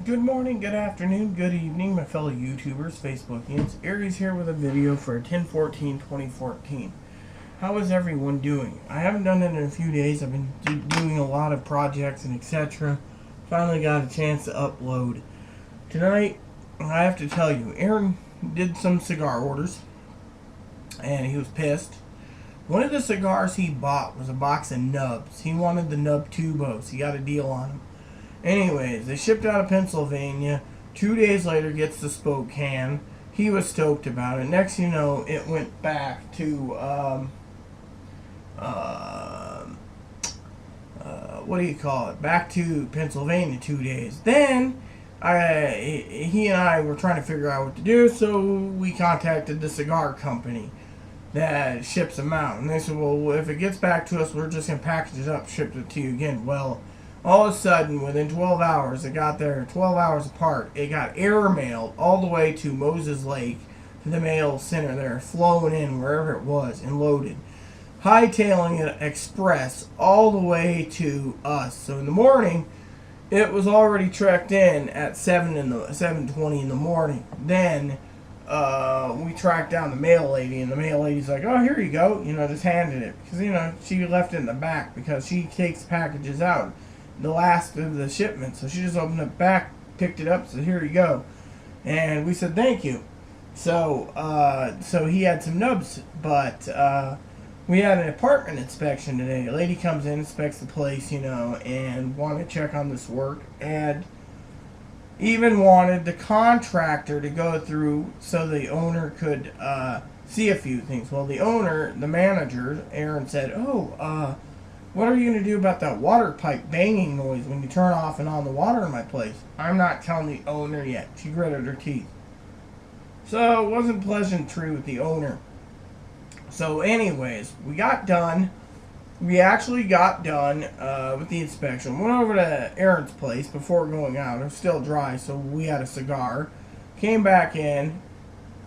Good morning, good afternoon, good evening, my fellow YouTubers, Facebookians. Aries here with a video for 10/14/2014. How is everyone doing? I haven't done it in a few days. I've been doing a lot of projects and etc. Finally got a chance to upload. Tonight, I have to tell you, Aaron did some cigar orders, and he was pissed. One of the cigars he bought was a box of nubs. He wanted the nub tubos. He got a deal on them. Anyways, they shipped out of Pennsylvania. 2 days later, gets to Spokane. He was stoked about it. Next, you know, it went back to what do you call it? Back to Pennsylvania 2 days. Then, he and I were trying to figure out what to do, so we contacted the cigar company that ships them out, and they said, "Well, if it gets back to us, we're just gonna package it up, ship it to you again." Well, all of a sudden, within 12 hours, it got there 12 hours apart. It got airmailed all the way to Moses Lake, to the mail center there, flown in wherever it was, and loaded. Hightailing it express all the way to us. So in the morning, it was already trekked in at 7:20 in the morning. Then we tracked down the mail lady, and the mail lady's like, "Oh, here you go," just handed it, because she left it in the back because she takes packages out the last of the shipment. So she just opened it back, picked it up, said, "Here you go." And we said, "Thank you." So he had some nubs, but we had an apartment inspection today. A lady comes in, inspects the place, and wanted to check on this work, and even wanted the contractor to go through so the owner could see a few things. Well, the manager, Aaron, said, "What are you going to do about that water pipe banging noise when you turn off and on the water in my place?" I'm not telling the owner yet. She gritted her teeth. So it wasn't pleasantry with the owner. So anyways, we got done. We actually got done with the inspection. Went over to Aaron's place before going out. It was still dry, so we had a cigar. Came back in,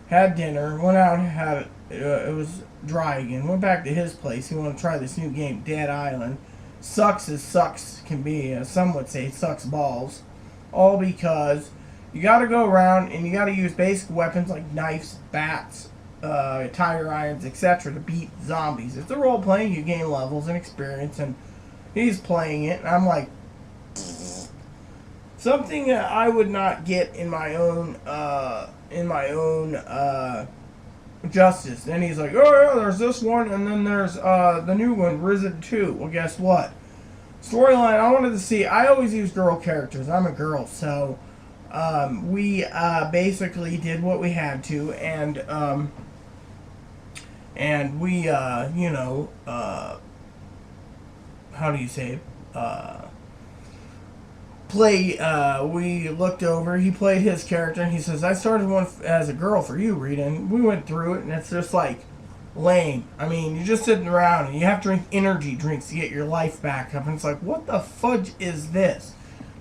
had dinner, went out and had it was dry again. Went back to his place. He wanted to try this new game, Dead Island. Sucks as sucks can be. Some would say sucks balls. All because you got to go around and you got to use basic weapons like knives, bats, tire irons, etc. to beat zombies. It's a role playing. You gain levels and experience, and he's playing it. And I'm like, something that I would not get in my own Justice. Then he's like, "Oh yeah, there's this one, and then there's the new one, Risen 2. Well, guess what? Storyline, I wanted to see. I always use girl characters. I'm a girl, so we basically did what we had to, and we, how do you say it? We looked over, he played his character, and he says, "I started one as a girl for you, Rita," and we went through it, and it's just like, lame. I mean, you're just sitting around, and you have to drink energy drinks to get your life back up, and it's like, what the fudge is this?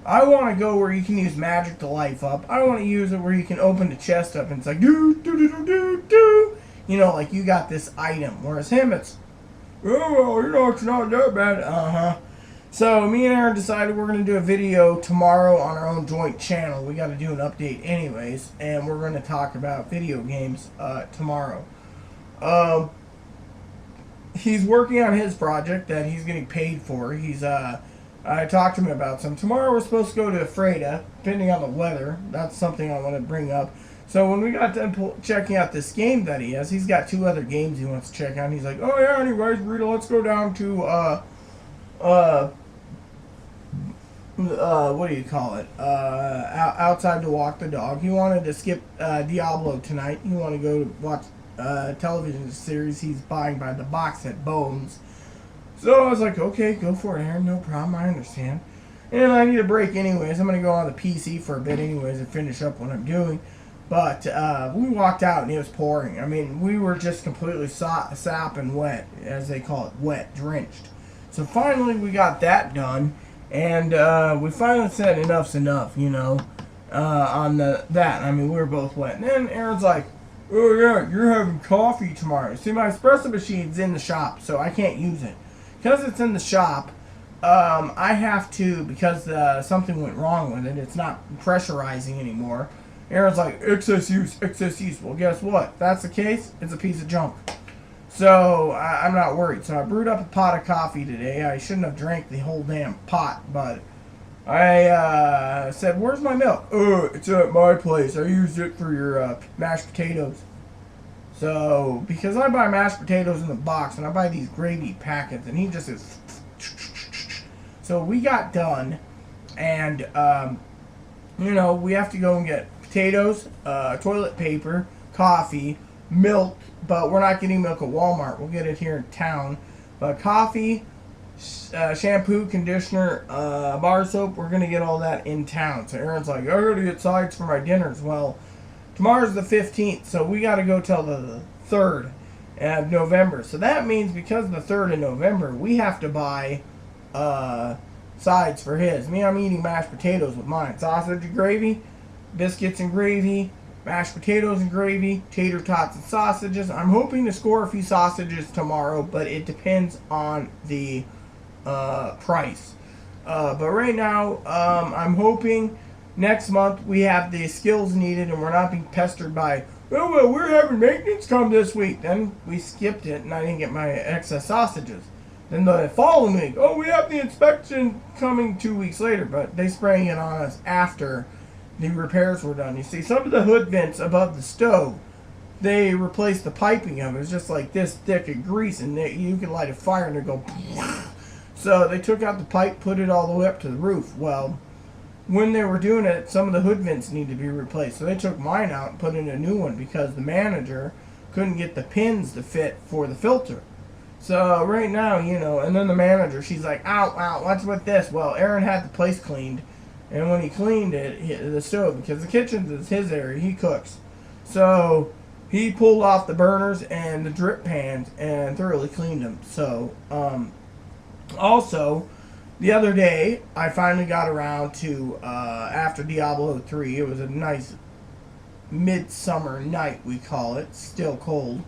I want to go where you can use magic to life up. I want to use it where you can open the chest up, and it's like, do, do, do, do, do, like you got this item, whereas him, it's, "Oh, it's not that bad." So me and Aaron decided we're going to do a video tomorrow on our own joint channel. We got to do an update anyways, and we're going to talk about video games tomorrow. He's working on his project that he's getting paid for. I talked to him about some. Tomorrow we're supposed to go to Freda, depending on the weather. That's something I want to bring up. So when we got done checking out this game that he has, he's got 2 other games he wants to check out. And he's like, "Oh yeah, anyways, Rita, let's go down to what do you call it? Outside to walk the dog." He wanted to skip Diablo tonight. He wanted to go to watch a television series he's buying by the box set, Bones. So I was like, "Okay, go for it, Aaron. No problem. I understand." And I need a break anyways. I'm going to go on the PC for a bit anyways and finish up what I'm doing. But we walked out and it was pouring. I mean, we were just completely sopping wet, as they call it, wet, drenched. So finally we got that done. And we finally said enough's enough, on that. I mean, we were both wet. And then Aaron's like, "Oh yeah, you're having coffee tomorrow." See, my espresso machine's in the shop, so I can't use it. Because it's in the shop, I have to, because something went wrong with it. It's not pressurizing anymore. Aaron's like, excess use, excess use. Well, guess what? If that's the case, it's a piece of junk. So I'm not worried. So I brewed up a pot of coffee today. I shouldn't have drank the whole damn pot, but I said, "Where's my milk?" "Oh, it's at my place. I used it for your mashed potatoes." So because I buy mashed potatoes in the box and I buy these gravy packets, and he just is. So we got done, and we have to go and get potatoes, toilet paper, coffee, milk. But we're not getting milk at Walmart. We'll get it here in town. But coffee, shampoo, conditioner, bar soap, we're going to get all that in town. So Aaron's like, I got to get sides for my dinners. Well, tomorrow's the 15th, so we got to go till the 3rd of November. So that means because of the 3rd of November, we have to buy sides for his. Me, I'm eating mashed potatoes with mine. Sausage and gravy, biscuits and gravy, mashed potatoes and gravy, tater tots and sausages. I'm hoping to score a few sausages tomorrow, but it depends on the price. But right now, I'm hoping next month we have the skills needed and we're not being pestered by, well, we're having maintenance come this week. Then we skipped it and I didn't get my excess sausages. Then the following week, we have the inspection coming 2 weeks later, but they spraying it on us after the repairs were done. You see, some of the hood vents above the stove, they replaced the piping of it. It's just like this thick of grease, and you could light a fire and it'd go. So they took out the pipe, put it all the way up to the roof. Well, when they were doing it, some of the hood vents need to be replaced. So they took mine out and put in a new one because the manager couldn't get the pins to fit for the filter. So right now, and then the manager, she's like, ow, what's with this? Well, Aaron had the place cleaned. And when he cleaned it, the stove, because the kitchen is his area, he cooks. So he pulled off the burners and the drip pans and thoroughly cleaned them. So, also, the other day, I finally got around to, after Diablo 3, it was a nice midsummer night, we call it, still cold.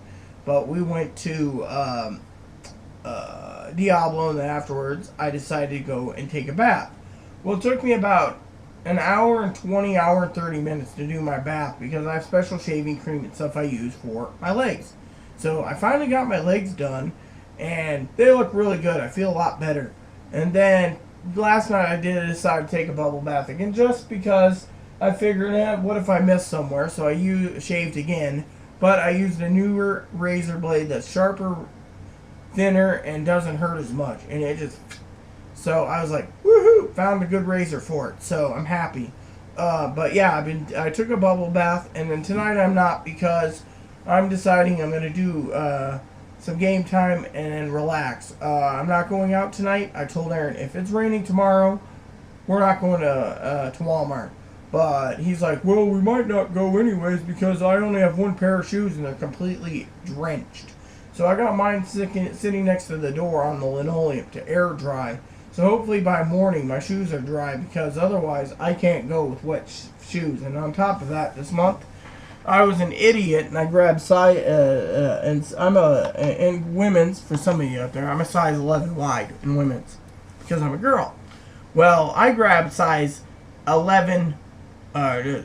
But we went to Diablo, and then afterwards, I decided to go and take a bath. Well, it took me about an hour and 30 minutes to do my bath because I have special shaving cream and stuff I use for my legs. So I finally got my legs done, and they look really good. I feel a lot better. And then last night I did decide to take a bubble bath again just because I figured, what if I missed somewhere? So I shaved again, but I used a newer razor blade that's sharper, thinner, and doesn't hurt as much. And it just... So I was like, woohoo! Found a good razor for it. So I'm happy. But yeah, I took a bubble bath, and then tonight I'm not because I'm deciding I'm going to do some game time and then relax. I'm not going out tonight. I told Aaron, if it's raining tomorrow, we're not going to Walmart. But he's like, well, we might not go anyways because I only have one pair of shoes and they're completely drenched. So I got mine sitting next to the door on the linoleum to air dry. So hopefully by morning my shoes are dry because otherwise I can't go with wet shoes. And on top of that, this month I was an idiot and I grabbed size, and I'm in women's, for some of you out there, I'm a size 11 wide in women's because I'm a girl. Well, I grabbed size 11, mine's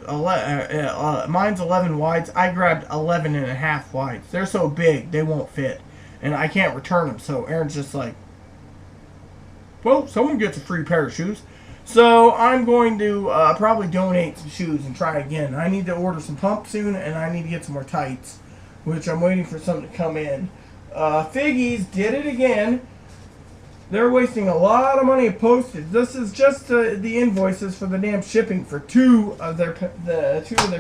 11 wides. I grabbed 11 and a half wides. They're so big they won't fit, and I can't return them. So Aaron's just like, well, someone gets a free pair of shoes. So I'm going to probably donate some shoes and try again. I need to order some pumps soon, and I need to get some more tights, which I'm waiting for something to come in. Figgies did it again. They're wasting a lot of money in postage. This is just the invoices for the damn shipping for two of their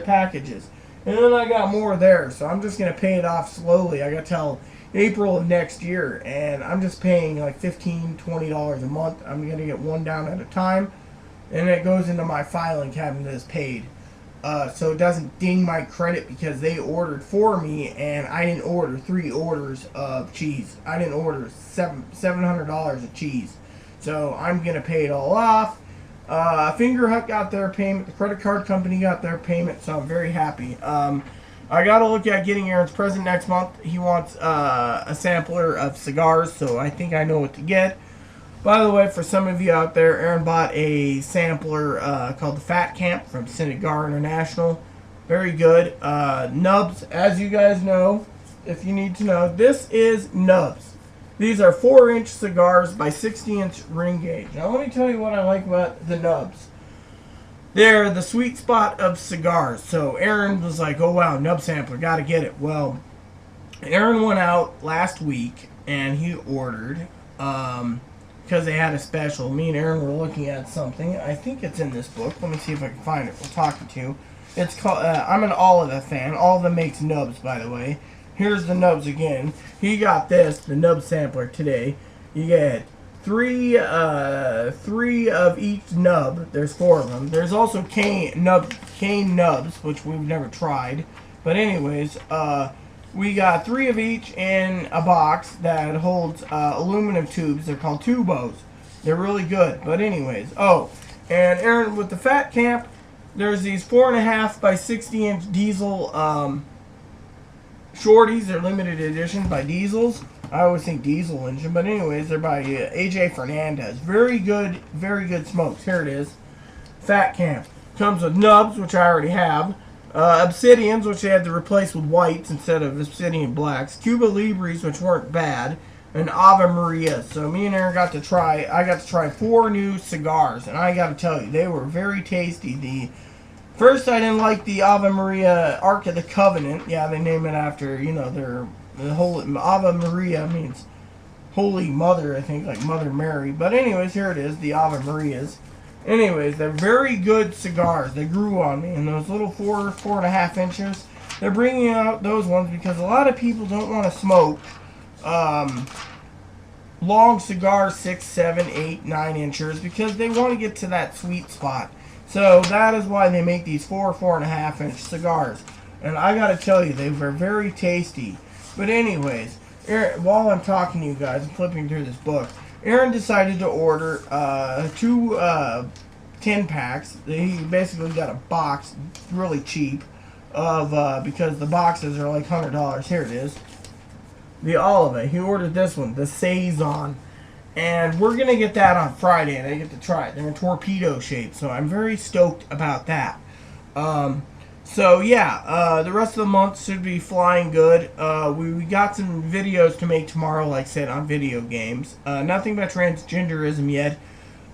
packages, and then I got more there. So I'm just gonna pay it off slowly. I got till April of next year, and I'm just paying like $15-20 a month. I'm gonna get one down at a time, and it goes into my filing cabinet as paid. So it doesn't ding my credit because they ordered for me and I didn't order 3 orders of cheese. I didn't order $700 of cheese. So I'm going to pay it all off. Fingerhut got their payment. The credit card company got their payment, so I'm very happy. I got to look at getting Aaron's present next month. He wants a sampler of cigars, so I think I know what to get. By the way, for some of you out there, Aaron bought a sampler called the Fat Camp from Cigar International. Very good. Nubs, as you guys know, if you need to know, this is Nubs. These are 4-inch cigars by 60-inch ring gauge. Now, let me tell you what I like about the Nubs. They're the sweet spot of cigars. So, Aaron was like, oh, wow, Nub sampler, got to get it. Well, Aaron went out last week, and he ordered, because they had a special. Me and Aaron were looking at something. I think it's in this book. Let me see if I can find it. We're talking to. It's called, I'm an Oliva fan. Oliva makes Nubs, by the way. Here's the Nubs again. He got this, the Nub sampler today. You get three of each nub. There's 4 of them. There's also cane nubs, which we've never tried. But anyways, we got 3 of each in a box that holds aluminum tubes. They're called Tubos. They're really good. But anyways, oh, and Aaron, with the Fat Camp, there's these 4.5 by 60-inch diesel shorties. They're limited edition by Diesels. I always think diesel engine, but anyways, they're by AJ Fernandez. Very good smokes. Here it is. Fat Camp. Comes with nubs, which I already have. Obsidians, which they had to replace with whites instead of Obsidian blacks. Cuba Libres, which weren't bad. And Ave Maria. So me and Aaron got to try 4 new cigars, and I got to tell you, they were very tasty. First, I didn't like the Ave Maria Ark of the Covenant. Yeah, they name it after, you know, the whole Ave Maria means Holy Mother, I think, like Mother Mary. But anyways, here it is, the Ave Marias. Anyways, they're very good cigars. They grew on me, and those little 4.5 inches. They're bringing out those ones because a lot of people don't want to smoke long cigars, 6, 7, 8, 9 inches, because they want to get to that sweet spot. So that is why they make these 4.5 inch cigars. And I gotta tell you, they were very tasty. But anyways, Aaron, while I'm talking to you guys, I'm flipping through this book. Aaron decided to order 2 10 packs. He basically got a box, really cheap, of because the boxes are like $100. Here it is. The Oliva. He ordered this one, the Saison. And we're going to get that on Friday, and I get to try it. They're in torpedo shape, so I'm very stoked about that. So, yeah, the rest of the month should be flying good. We got some videos to make tomorrow, like I said, on video games. Nothing about transgenderism yet.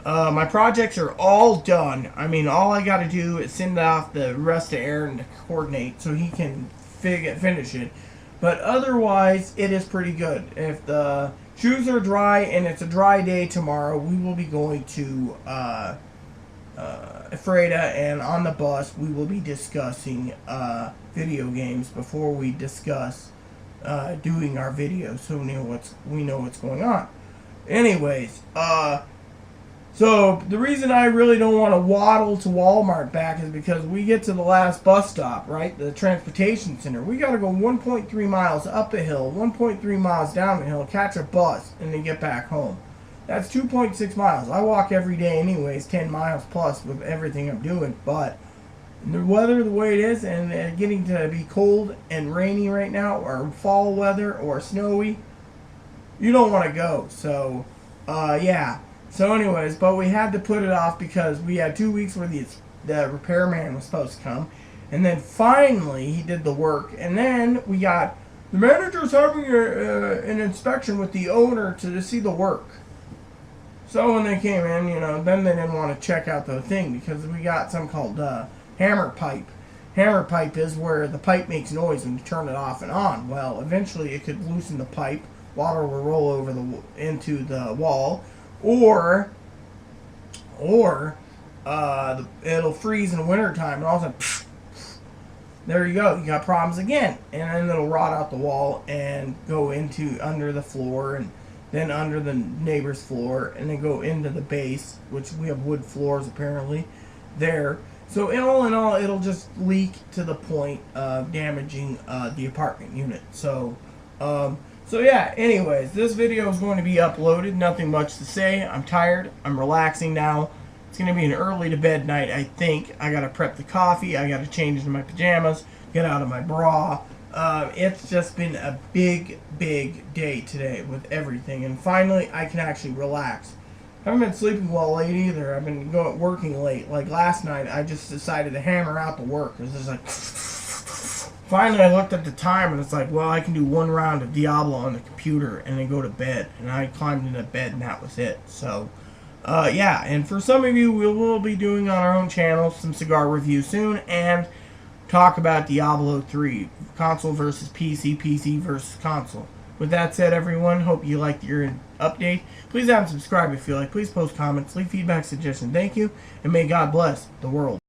My projects are all done. I mean, all I got to do is send off the rest to Aaron to coordinate so he can finish it. But otherwise, it is pretty good. If the shoes are dry and it's a dry day tomorrow, we will be going to Freda, and on the bus we will be discussing video games before we discuss doing our videos, so we know what's going on. Anyways, so the reason I really don't want to waddle to Walmart back is because we get to the last bus stop, right? The transportation center. We got to go 1.3 miles up a hill, 1.3 miles down the hill, catch a bus, and then get back home. That's 2.6 miles. I walk every day anyways, 10 miles plus with everything I'm doing. But the weather the way it is, and getting to be cold and rainy right now, or fall weather, or snowy, you don't want to go. So, yeah. So anyways, but we had to put it off because we had 2 weeks where the repairman was supposed to come. And then finally he did the work. And then we got the manager's having an inspection with the owner to see the work. So when they came in, you know, then they didn't want to check out the thing because we got something called hammer pipe. Hammer pipe is where the pipe makes noise when you turn it off and on. Well, eventually it could loosen the pipe. Water will roll over into the wall. Or it'll freeze in the wintertime, and all of a sudden, there you go. You got problems again. And then it'll rot out the wall and go under the floor, and then under the neighbor's floor, and then go into the base, which we have wood floors apparently there. So in all, it'll just leak to the point of damaging the apartment unit. So yeah, anyways, this video is going to be uploaded. Nothing much to say. I'm tired. I'm relaxing now. It's going to be an early to bed night, I think. I got to prep the coffee. I got to change into my pajamas, get out of my bra. It's just been a big day today with everything. And finally, I can actually relax. haven't been sleeping well late either. I've been working late. Like last night, I just decided to hammer out the work. It was just like. Finally, I looked at the time and it's like, well, I can do one round of Diablo on the computer and then go to bed. And I climbed into bed and that was it. So, yeah. And for some of you, we will be doing on our own channel some cigar reviews soon and talk about Diablo 3, console versus PC, PC versus console. With that said, everyone, hope you liked your update. Please subscribe if you like. Please post comments, leave feedback, suggestions. Thank you, and may God bless the world.